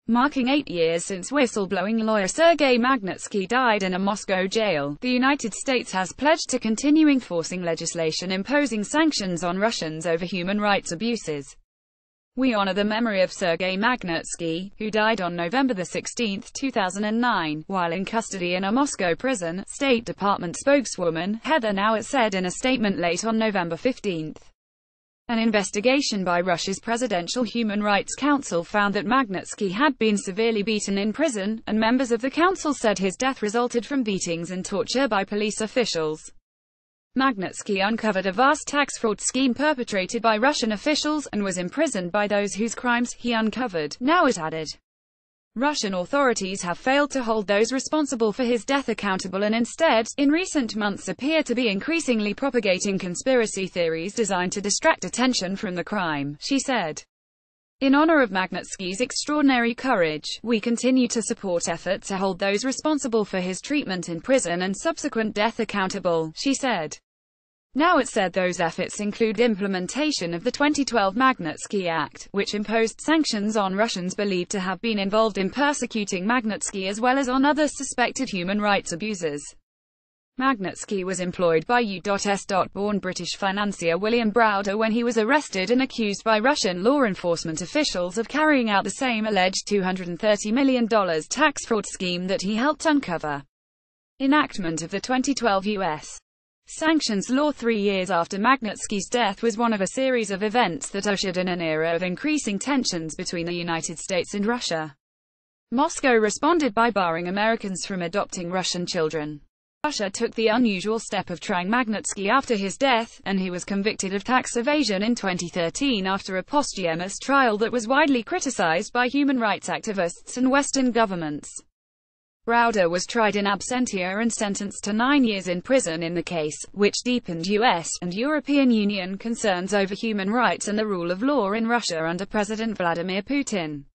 Marking 8 years since whistleblowing lawyer Sergei Magnitsky died in a Moscow jail, the United States has pledged to continue enforcing legislation imposing sanctions on Russians over human rights abuses. We honor the memory of Sergei Magnitsky, who died on November 16, 2009, while in custody in a Moscow prison, State Department spokeswoman Heather Nauert said in a statement late on November 15. An investigation by Russia's Presidential Human Rights Council found that Magnitsky had been severely beaten in prison, and members of the council said his death resulted from beatings and torture by police officials. Magnitsky uncovered a vast tax fraud scheme perpetrated by Russian officials, and was imprisoned by those whose crimes he uncovered, Nauert added. Russian authorities have failed to hold those responsible for his death accountable and instead, in recent months appear to be increasingly propagating conspiracy theories designed to distract attention from the crime, she said. In honor of Magnitsky's extraordinary courage, we continue to support efforts to hold those responsible for his treatment in prison and subsequent death accountable, she said. Nauert said those efforts include implementation of the 2012 Magnitsky Act, which imposed sanctions on Russians believed to have been involved in persecuting Magnitsky as well as on other suspected human rights abusers. Magnitsky was employed by U.S.-born British financier William Browder when he was arrested and accused by Russian law enforcement officials of carrying out the same alleged $230 million tax fraud scheme that he helped uncover. Enactment of the 2012 U.S. sanctions law 3 years after Magnitsky's death was one of a series of events that ushered in an era of increasing tensions between the United States and Russia. Moscow responded by barring Americans from adopting Russian children. Russia took the unusual step of trying Magnitsky after his death, and he was convicted of tax evasion in 2013 after a posthumous trial that was widely criticized by human rights activists and Western governments. Browder was tried in absentia and sentenced to 9 years in prison in the case, which deepened U.S. and European Union concerns over human rights and the rule of law in Russia under President Vladimir Putin.